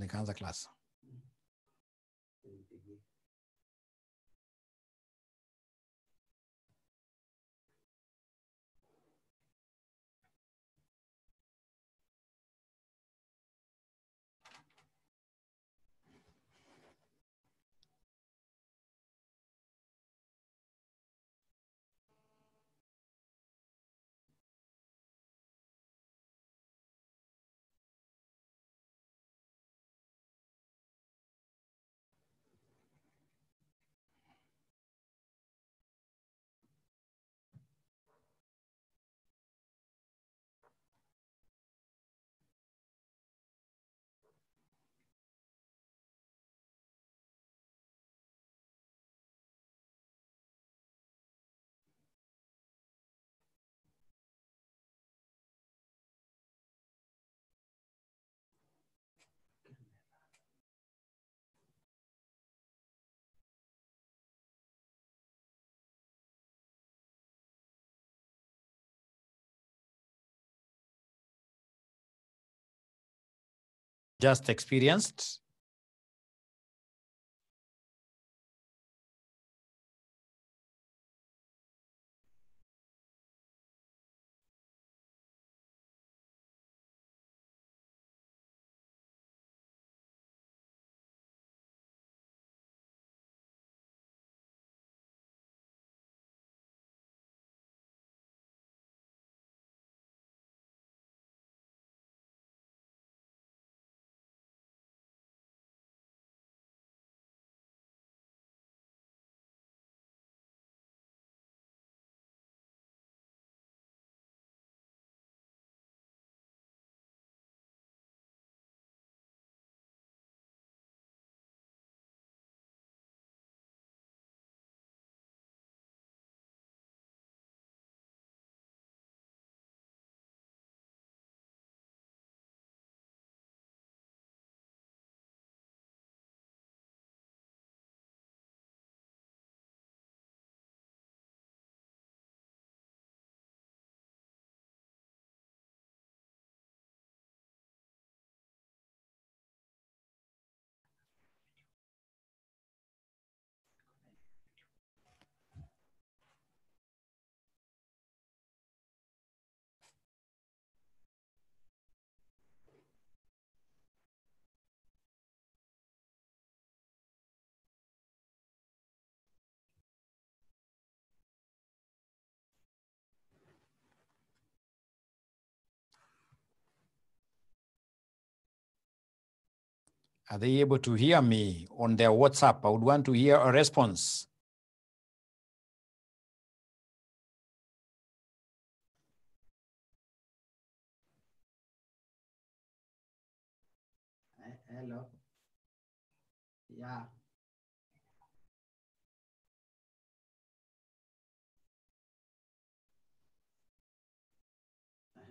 Nikaanza class. Just experienced. Are they able to hear me on their WhatsApp? I would want to hear a response. Hello. Yeah.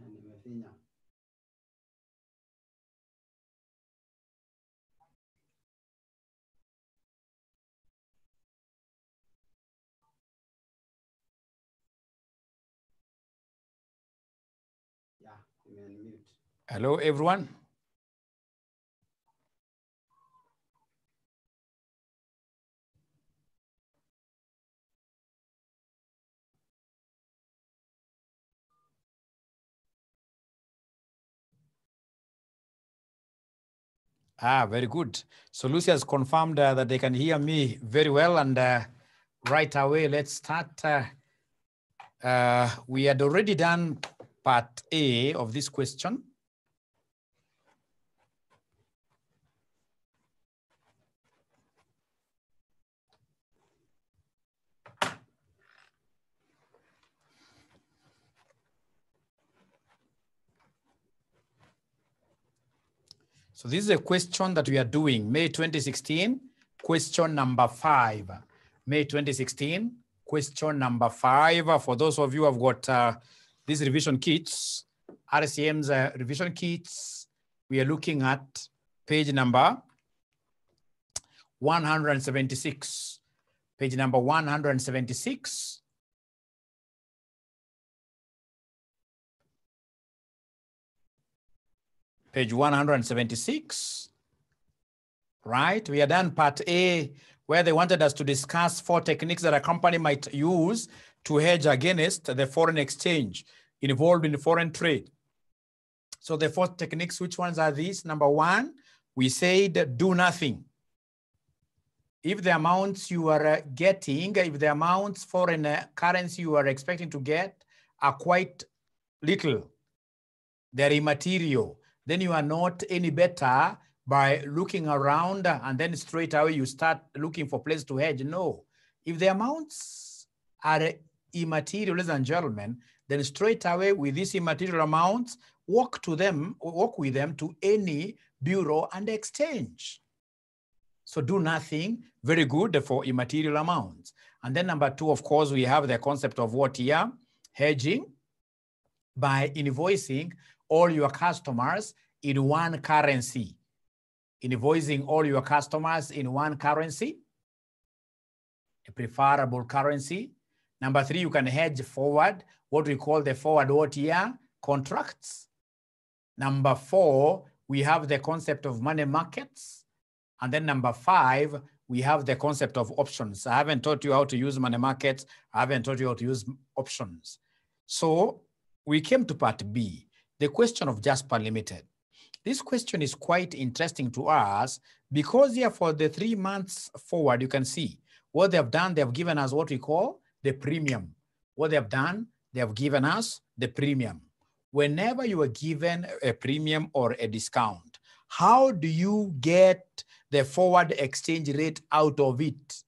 Nimefinya. Yeah, mute. Hello, everyone. Very good. So Lucy has confirmed that they can hear me very well. And right away, let's start. We had already done part A of this question. So this is a question that we are doing, May 2016, question number 5. May 2016, question number 5. For those of you who have got these revision kits, RCM's revision kits, we are looking at page number 176. Page number 176. Page 176. Right? We are done part A, where they wanted us to discuss 4 techniques that a company might use to hedge against the foreign exchange involved in foreign trade. So the 4 techniques, which ones are these? Number 1, we said do nothing. If the amounts you are getting, if the amounts foreign currency you are expecting to get are quite little, they're immaterial, then you are not any better by looking around and then straight away you start looking for places to hedge. No. If the amounts are immaterial, ladies and gentlemen, then straight away with these immaterial amounts, walk with them to any bureau and exchange. So do nothing, very good for immaterial amounts. And then number 2, of course, we have the concept of what here? Hedging, by invoicing all your customers in one currency. Invoicing all your customers in one currency, a preferable currency. Number 3, you can hedge forward, what we call the forward OTR contracts. Number 4, we have the concept of money markets. And then number 5, we have the concept of options. I haven't taught you how to use money markets. I haven't taught you how to use options. So we came to part B, the question of Jasper Limited. This question is quite interesting to us because here for the 3 months forward, you can see what they have done. They have given us what we call the premium. What they have done, they have given us the premium. Whenever you are given a premium or a discount, how do you get the forward exchange rate out of it?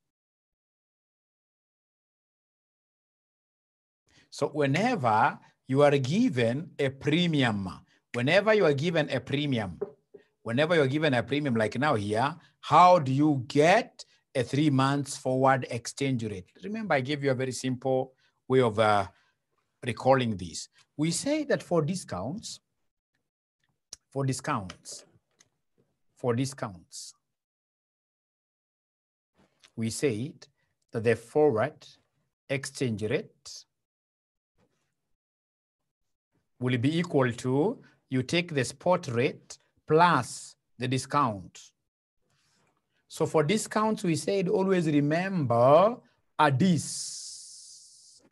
So whenever you are given a premium, whenever you are given a premium like now here, how do you get a 3 months forward exchange rate? Remember, I gave you a very simple way of recalling this. We say that for discounts, we said that the forward exchange rate will be equal to, you take the spot rate plus the discount. So for discounts, we said always remember ADIS.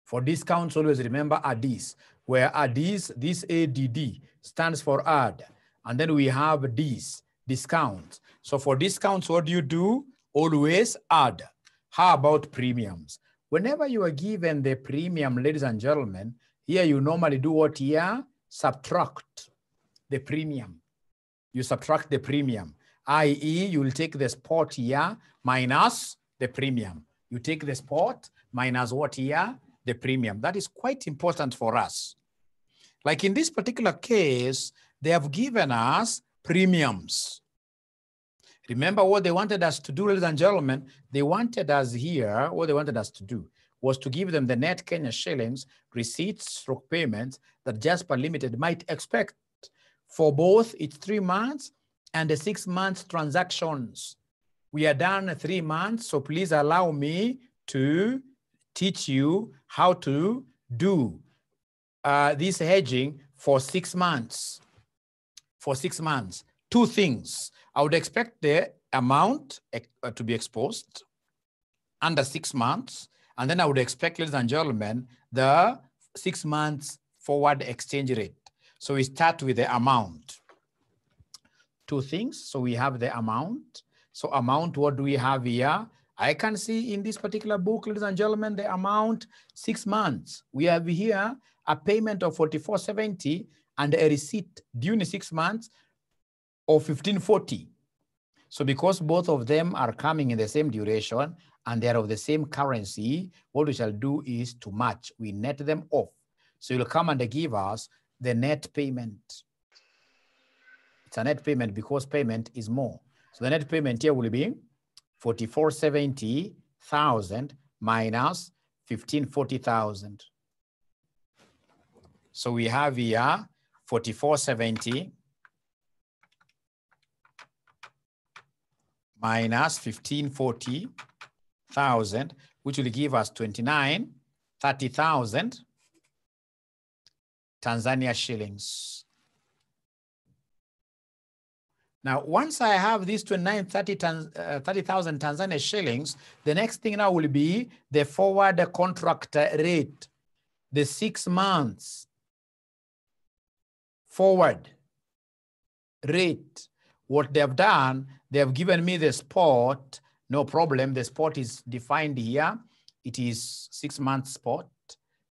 For discounts, always remember ADIS, where ADIS, this ADD, stands for add. And then we have this, discount. So for discounts, what do you do? Always add. How about premiums? Whenever you are given the premium, ladies and gentlemen, here you normally do what here? Subtract the premium. You subtract the premium, i.e. you will take the spot here minus the premium. You take the spot minus what here? The premium. That is quite important for us. Like in this particular case, they have given us premiums. Remember what they wanted us to do, ladies and gentlemen? They wanted us here, what they wanted us to do was to give them the net Kenya shillings receipts stroke payments that Jasper Limited might expect for both its 3 months and the 6 months transactions. We are done 3 months, so please allow me to teach you how to do this hedging for 6 months. For 6 months, 2 things. I would expect the amount to be exposed under 6 months. And then I would expect, ladies and gentlemen, the 6 months forward exchange rate. So we start with the amount. 2 things. So we have the amount. So amount, what do we have here? I can see in this particular book, ladies and gentlemen, the amount 6 months. We have here a payment of 44.70 and a receipt due in 6 months of 15.40. So because both of them are coming in the same duration and they are of the same currency, what we shall do is to match. We net them off. So you'll come and give us the net payment. It's a net payment because payment is more. So the net payment here will be 4470,000 minus 1540,000. So we have here 4470 minus 1540,000, which will give us 2930,000 Tanzania shillings. Now, once I have these 30,000 Tanzania shillings, the next thing now will be the forward contract rate, the 6 months forward rate. What they have done, they have given me the spot, no problem. The spot is defined here. It is 6 months spot,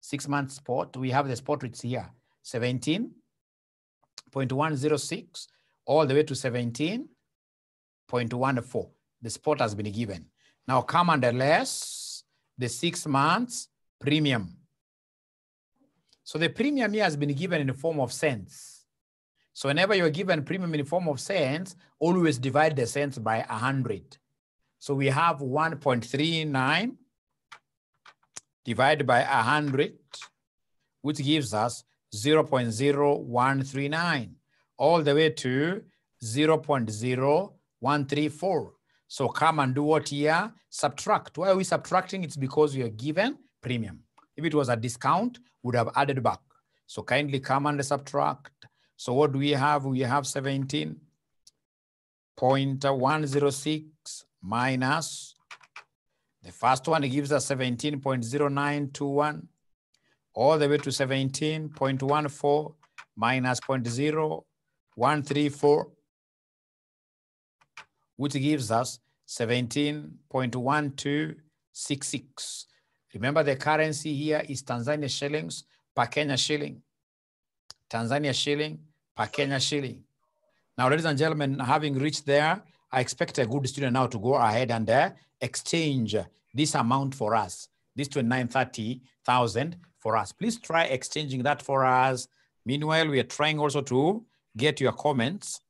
6 months spot. We have the spot rates here, 17.106 all the way to 17.14. The spot has been given. Now come under less the 6 months premium. So the premium here has been given in the form of cents. So whenever you're given premium in the form of cents, always divide the cents by 100. So we have 1.39 divided by 100, which gives us 0.0139, all the way to 0.0134. So come and do what here? Subtract. Why are we subtracting? It's because we are given premium. If it was a discount, we would have added back. So kindly come and subtract. So what do we have? We have 17.106 minus, the first one gives us 17.0921, all the way to 17.14 minus 0.0134, which gives us 17.1266. Remember, the currency here is Tanzania shillings per Kenya shilling. Tanzania shilling per Kenya shilling. Now, ladies and gentlemen, having reached there, I expect a good student now to go ahead and exchange this amount for us, this 2930,000 for us. Please try exchanging that for us. Meanwhile, we are trying also to get your comments.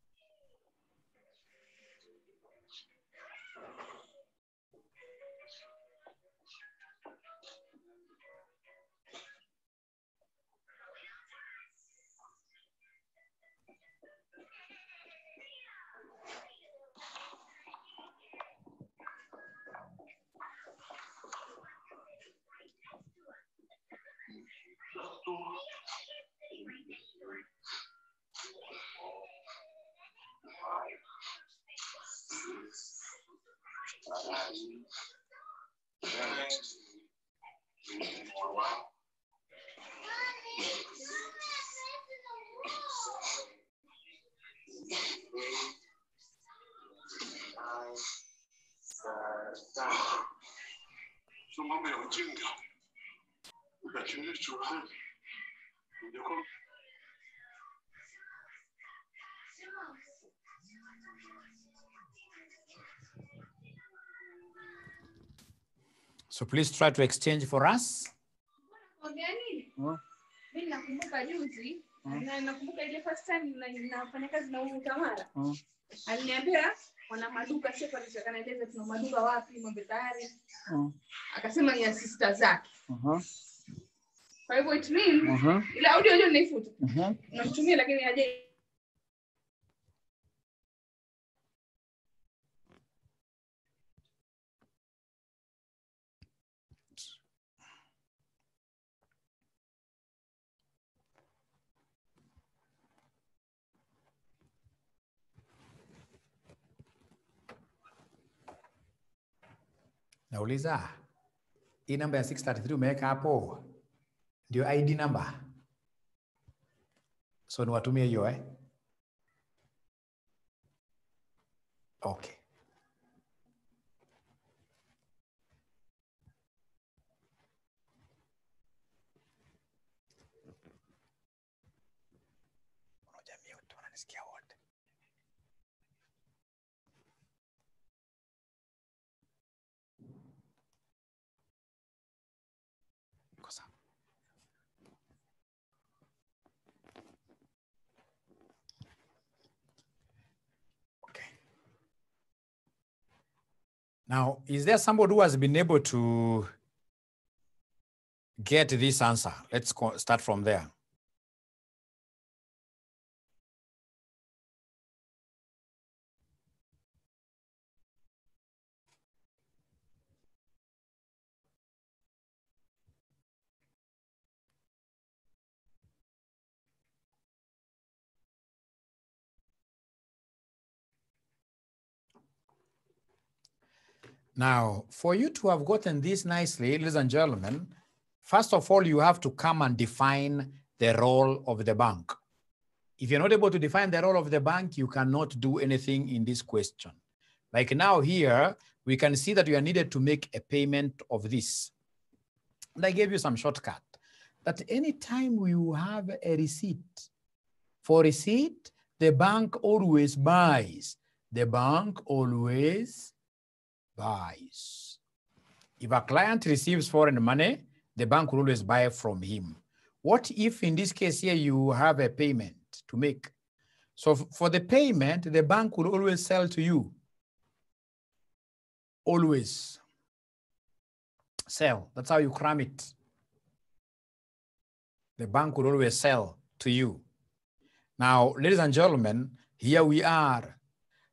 So please try to exchange for us. Mimi nakumbuka juzi, na nakumbuka ile first time nafanya kazi na huyu Tamara. Aliniambia wana maduka sasa alichokanaeleza tuna maduka wapi Mbetari. Akasema ni sister zake. Kwa hivyo it means ile audio hiyo naifuta. Namtumia lakini haje. Nauliza, hii namba ya 633 umeweka hapo ndio ID number. So niwatumie hiyo Okay. Wananisikia wote. Now, is there somebody who has been able to get this answer? Let's start from there. Now, for you to have gotten this nicely, ladies and gentlemen, first of all, you have to come and define the role of the bank. If you're not able to define the role of the bank, you cannot do anything in this question. Like now here, we can see that you are needed to make a payment of this. And I gave you some shortcut that anytime you have a receipt, for receipt, the bank always buys. The bank always buys. If a client receives foreign money, the bank will always buy from him. What if in this case here you have a payment to make? So for the payment, the bank will always sell to you. Always sell. That's how you cram it. The bank will always sell to you. Now, ladies and gentlemen, here we are.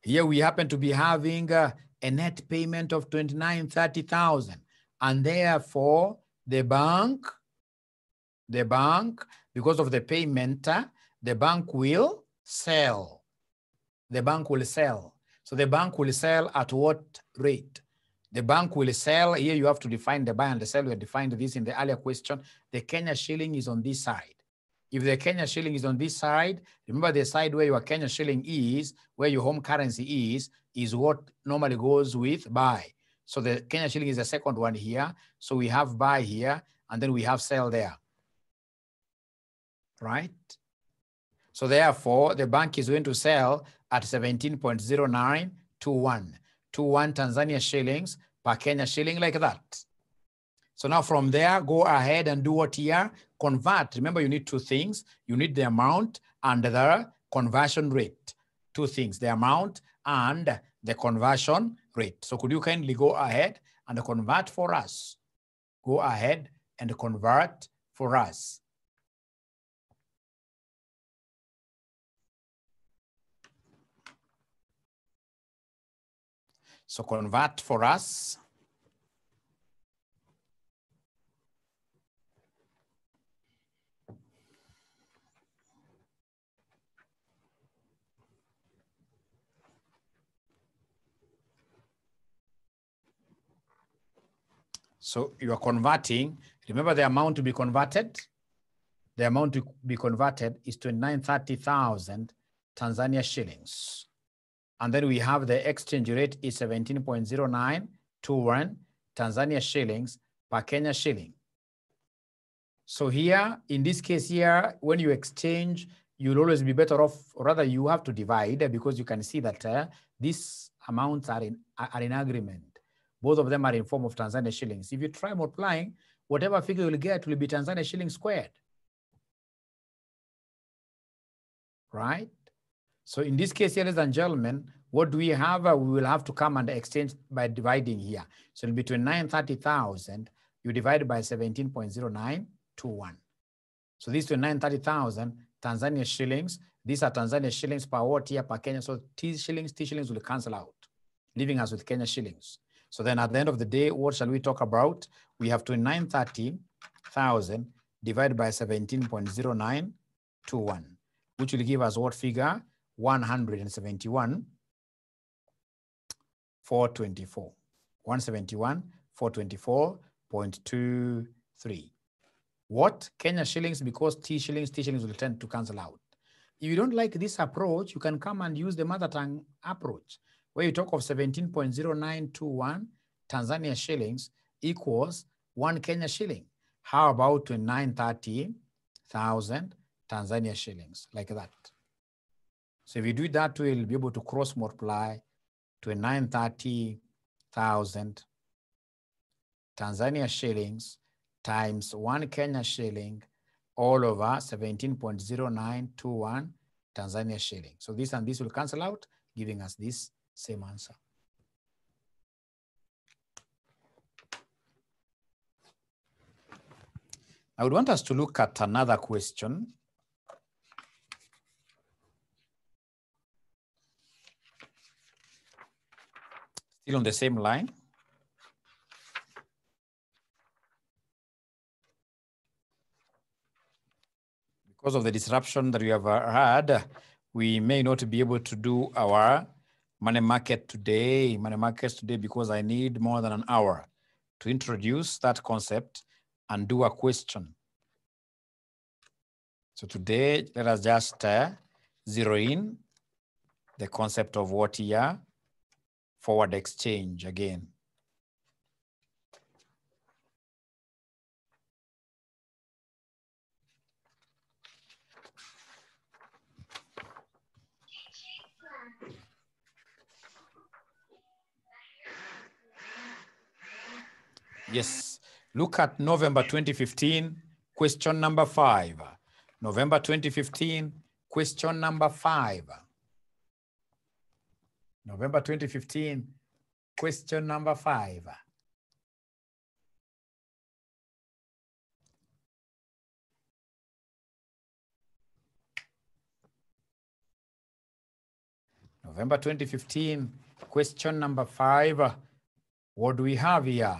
Here we happen to be having a net payment of 29,30,000, and therefore the bank, because of the payment, the bank will sell. The bank will sell. So the bank will sell at what rate? The bank will sell. Here you have to define the buy and the sell. We had defined this in the earlier question. The Kenya shilling is on this side. If the Kenya shilling is on this side, remember the side where your Kenya shilling is, where your home currency is what normally goes with buy. So the Kenya shilling is the second one here. So we have buy here, and then we have sell there. Right? So therefore, the bank is going to sell at 17.0921. 21 Tanzania shillings per Kenya shilling, like that. So now from there, go ahead and do what here? Convert. Remember, you need two things. You need the amount and the conversion rate. Two things, the amount and the conversion rate. So could you kindly go ahead and convert for us? Go ahead and convert for us. So convert for us. So you are converting. Remember the amount to be converted? The amount to be converted is 29,30,000 Tanzania shillings. And then we have the exchange rate is 17.0921 Tanzania shillings per Kenya shilling. So here, in this case here, when you exchange, you'll always be better off, or rather you have to divide, because you can see that these amounts are in agreement. Both of them are in form of Tanzania shillings. If you try multiplying, whatever figure you'll get will be Tanzania shilling squared. Right? So in this case here, ladies and gentlemen, what do we have? We will have to come and exchange by dividing here. So it'll be 29,30,000, you divide by 17.0921. So these 29,30,000 Tanzania shillings, these are Tanzania shillings per what here per Kenya. So T shillings will cancel out, leaving us with Kenya shillings. So then at the end of the day, what shall we talk about? We have 29,30,000 divided by 17.0921, which will give us what figure? 171,424. 171,424.23. What? Kenya shillings, because T shillings will tend to cancel out. If you don't like this approach, you can come and use the mother tongue approach, where you talk of 17.0921 Tanzania shillings equals 1 Kenya shilling. How about 29,30,000 Tanzania shillings, like that? So if you do that, we'll be able to cross multiply 29,30,000 Tanzania shillings times 1 Kenya shilling all over 17.0921 Tanzania shilling. So this and this will cancel out, giving us this same answer. I would want us to look at another question. Still on the same line. Because of the disruption that we have had, we may not be able to do our money markets today, because I need more than an hour to introduce that concept and do a question. So today, let us just zero in the concept of what here, forward exchange again. Yes, look at November 2015, question number 5. November 2015, question number 5. November 2015, question number 5. November 2015, question number 5. What do we have here?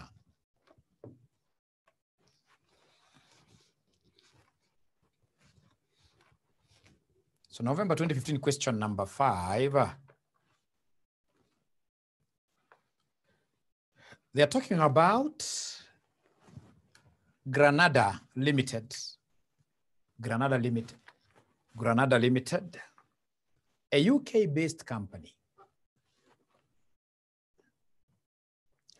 So November 2015, question number 5. They're talking about Granada Limited. Granada Limited. Granada Limited, a UK-based company.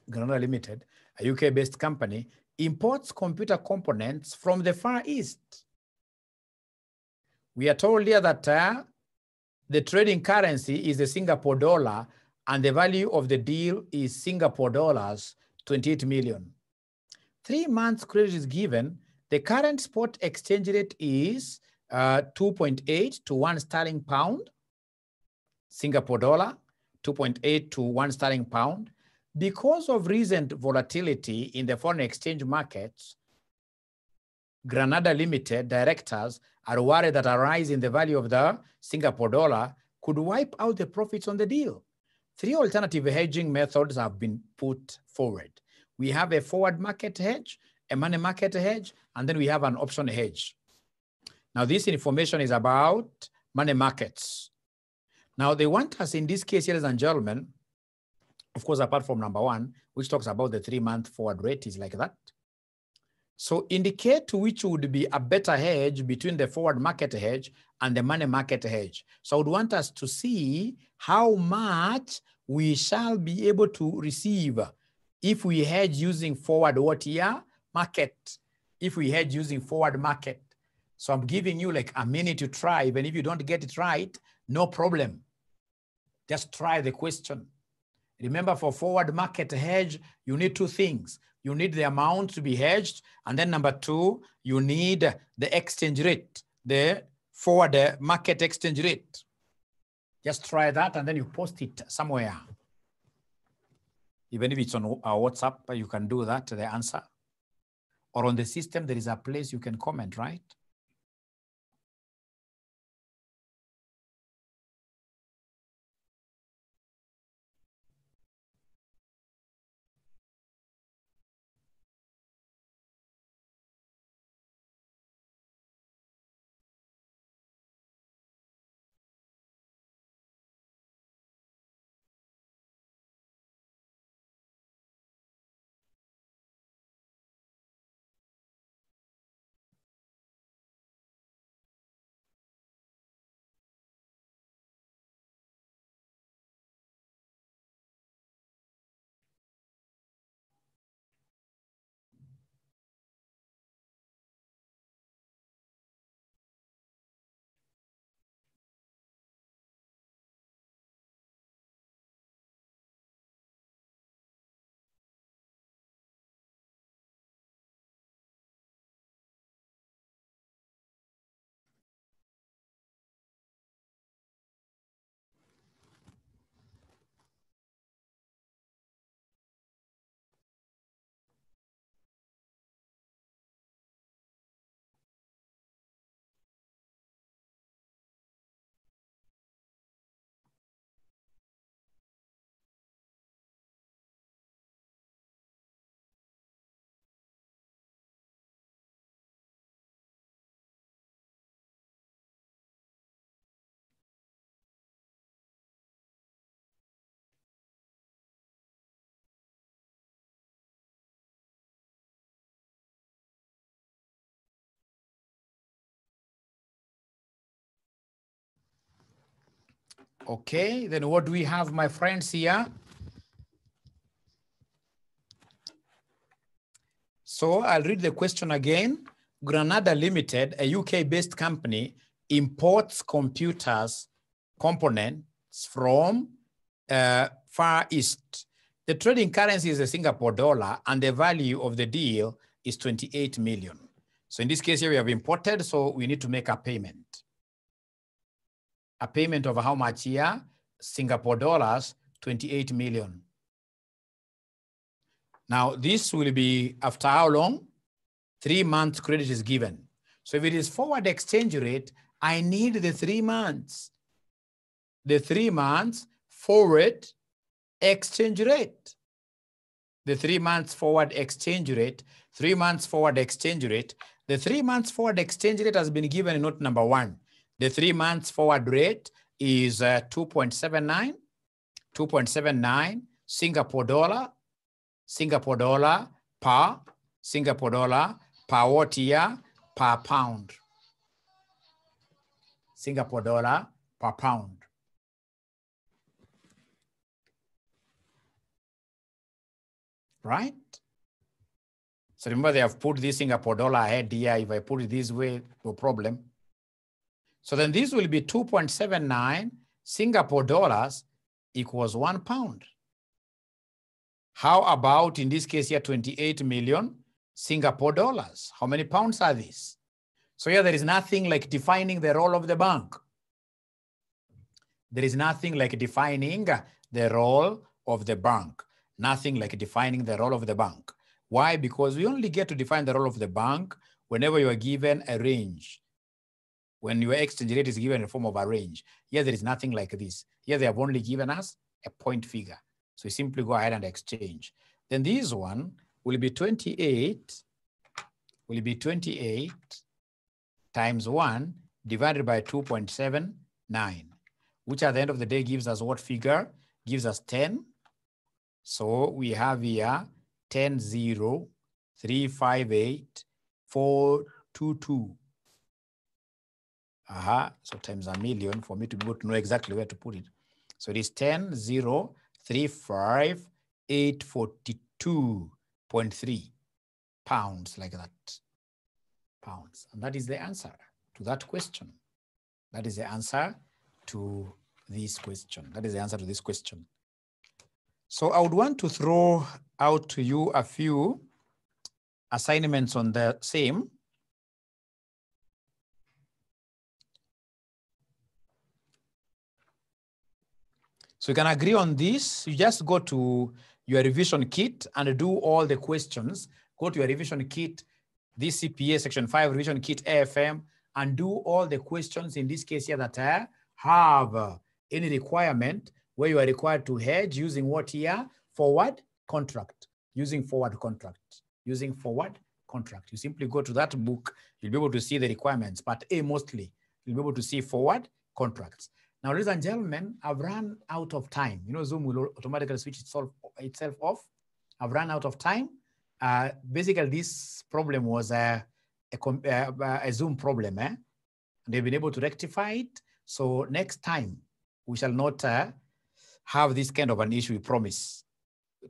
Granada Limited, a UK-based company, imports computer components from the Far East. We are told here that the trading currency is the Singapore dollar, and the value of the deal is Singapore dollars 28 million. 3 months credit is given. The current spot exchange rate is 2.8 to 1 sterling pound, Singapore dollar, 2.8 to 1 sterling pound. Because of recent volatility in the foreign exchange markets, Granada Limited directors are worried that a rise in the value of the Singapore dollar could wipe out the profits on the deal. 3 alternative hedging methods have been put forward. We have a forward market hedge, a money market hedge, and then we have an option hedge. Now, this information is about money markets. Now, they want us in this case, ladies and gentlemen, of course, apart from number 1, which talks about the 3-month forward rate is like that. So indicate which would be a better hedge between the forward market hedge and the money market hedge. So I would want us to see how much we shall be able to receive if we hedge using forward what year? Market. If we hedge using forward market. So I'm giving you like a minute to try. Even if you don't get it right, no problem. Just try the question. Remember, for forward market hedge, you need 2 things. You need the amount to be hedged. And then number 2, you need the exchange rate, the forward market exchange rate. Just try that and then you post it somewhere. Even if it's on our WhatsApp, you can do that, the answer. Or on the system, there is a place you can comment, right? Okay, then what do we have, my friends, here? So I'll read the question again. Granada Limited, a UK-based company, imports computers components from Far East. The trading currency is the Singapore dollar, and the value of the deal is 28 million. So in this case here, we have imported, so we need to make a payment. A payment of how much here? Singapore dollars, 28 million. Now, this will be after how long? 3 months credit is given. So if it is forward exchange rate, I need the 3 months. The 3 months forward exchange rate. The 3 months forward exchange rate, 3 months forward exchange rate. The 3 months forward exchange rate has been given in note number 1. The 3 months forward rate is 2.79 Singapore dollar per Singapore dollar per what here? Per pound. Singapore dollar per pound. Right? So remember, they have put this Singapore dollar ahead here. If I put it this way, no problem. So then this will be 2.79 Singapore dollars equals 1 pound. How about in this case here, 28 million Singapore dollars? How many pounds are these? So here there is nothing like defining the role of the bank. There is nothing like defining the role of the bank. Nothing like defining the role of the bank. Why? Because we only get to define the role of the bank whenever you are given a range. When your exchange rate is given in the form of a range. Here there is nothing like this. Here they have only given us a point figure. So you simply go ahead and exchange. Then this one will be 28 times 1 divided by 2.79, which at the end of the day gives us what figure? Gives us 10. So we have here 10,035,8,422. So times a million for me to be able to know exactly where to put it. So it is 10,035,842.3 pounds, like that. Pounds. And that is the answer to that question. That is the answer to this question. That is the answer to this question. So I would want to throw out to you a few assignments on the same. So you can agree on this. You just go to your revision kit and do all the questions. Go to your revision kit, this CPA section 5 revision kit AFM, and do all the questions in this case here that have any requirement where you are required to hedge using what here? Forward contract. Using forward contract. Using forward contract. You simply go to that book. You'll be able to see the requirements. But mostly, you'll be able to see forward contracts. Now, ladies and gentlemen, I've run out of time. You know, Zoom will automatically switch itself off. I've run out of time. Basically, this problem was a Zoom problem. And they've been able to rectify it. So next time, we shall not have this kind of an issue, we promise.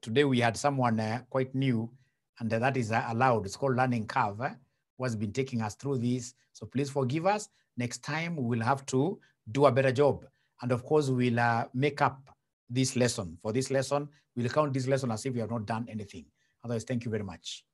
Today, we had someone quite new, and that is allowed. It's called learning curve, who has been taking us through this. So please forgive us. Next time, we will have to do a better job. And of course, we'll make up this lesson. For this lesson, we'll count this lesson as if we have not done anything. Otherwise, thank you very much.